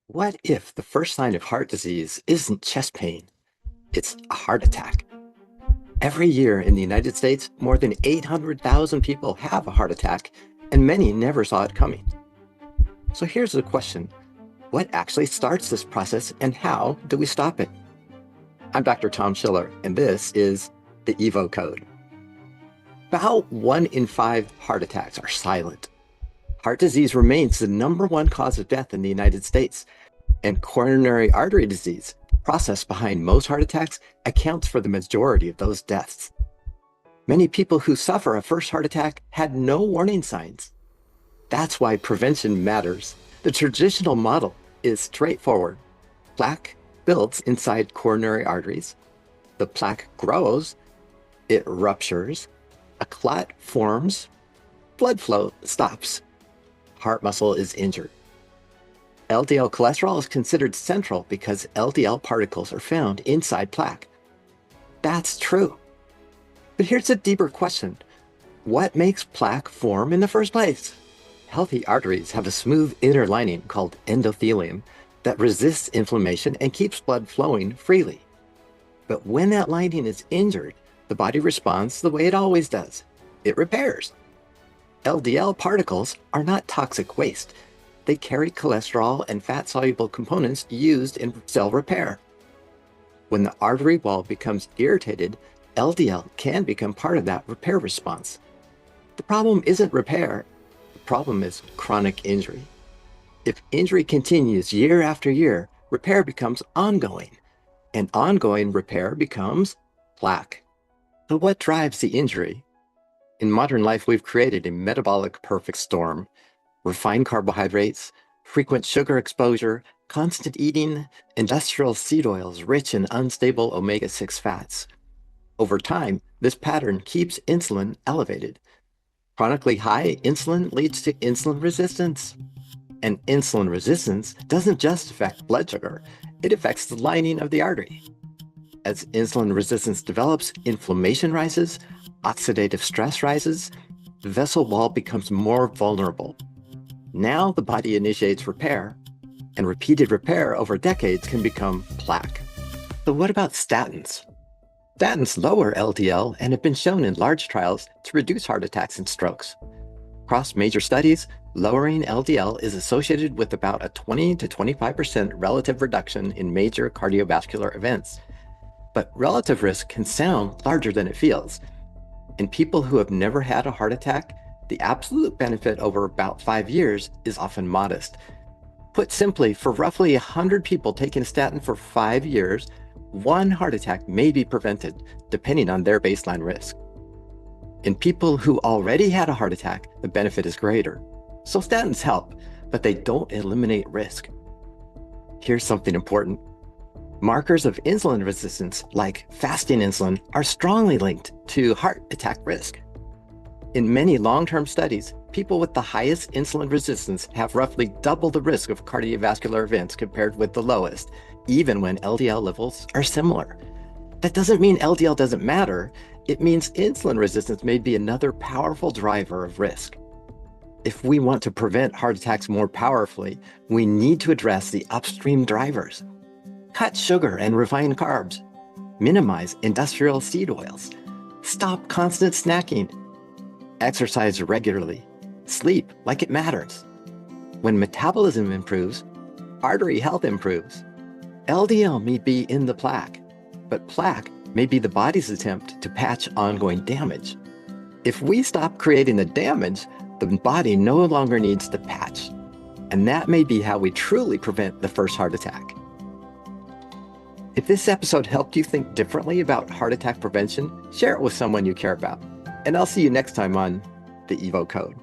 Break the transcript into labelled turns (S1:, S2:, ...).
S1: What if the first sign of heart disease isn't chest pain? It's a heart attack. Every year in the United States, more than 800,000 people have a heart attack, and many never saw it coming. So here's the question. What actually starts this process, and how do we stop it? I'm Dr. Tom Schiller, and this is the EVO Code. About 1 in 5 heart attacks are silent. Heart disease remains the #1 cause of death in the United States, and coronary artery disease, process behind most heart attacks, accounts for the majority of those deaths. Many people who suffer a first heart attack had no warning signs. That's why prevention matters. The traditional model is straightforward. Plaque builds inside coronary arteries. The plaque grows, it ruptures, a clot forms, blood flow stops. Heart muscle is injured. LDL cholesterol is considered central because LDL particles are found inside plaque. That's true. But here's a deeper question. What makes plaque form in the first place? Healthy arteries have a smooth inner lining called endothelium that resists inflammation and keeps blood flowing freely. But when that lining is injured, the body responds the way it always does. It repairs. LDL particles are not toxic waste. They carry cholesterol and fat-soluble components used in cell repair. When the artery wall becomes irritated, LDL can become part of that repair response. The problem isn't repair. The problem is chronic injury. If injury continues year after year, repair becomes ongoing, and ongoing repair becomes plaque. So what drives the injury? In modern life, we've created a metabolic perfect storm. Refined carbohydrates, frequent sugar exposure, constant eating, industrial seed oils rich in unstable omega-6 fats. Over time, this pattern keeps insulin elevated. Chronically high insulin leads to insulin resistance. And insulin resistance doesn't just affect blood sugar, it affects the lining of the artery. As insulin resistance develops, inflammation rises, oxidative stress rises, the vessel wall becomes more vulnerable. Now the body initiates repair, and repeated repair over decades can become plaque. So what about statins? Statins lower LDL and have been shown in large trials to reduce heart attacks and strokes. Across major studies, lowering LDL is associated with about a 20 to 25% relative reduction in major cardiovascular events. But relative risk can sound larger than it feels. In people who have never had a heart attack, the absolute benefit over about 5 years is often modest. Put simply, for roughly 100 people taking a statin for 5 years, 1 heart attack may be prevented, depending on their baseline risk. In people who already had a heart attack, the benefit is greater. So statins help, but they don't eliminate risk. Here's something important. Markers of insulin resistance, like fasting insulin, are strongly linked to heart attack risk. In many long-term studies, people with the highest insulin resistance have roughly double the risk of cardiovascular events compared with the lowest, even when LDL levels are similar. That doesn't mean LDL doesn't matter. It means insulin resistance may be another powerful driver of risk. If we want to prevent heart attacks more powerfully, we need to address the upstream drivers. Cut sugar and refined carbs. Minimize industrial seed oils. Stop constant snacking. Exercise regularly. Sleep like it matters. When metabolism improves, artery health improves. LDL may be in the plaque, but plaque may be the body's attempt to patch ongoing damage. If we stop creating the damage, the body no longer needs to patch. And that may be how we truly prevent the first heart attack. If this episode helped you think differently about heart attack prevention, share it with someone you care about. And I'll see you next time on the EVO Code.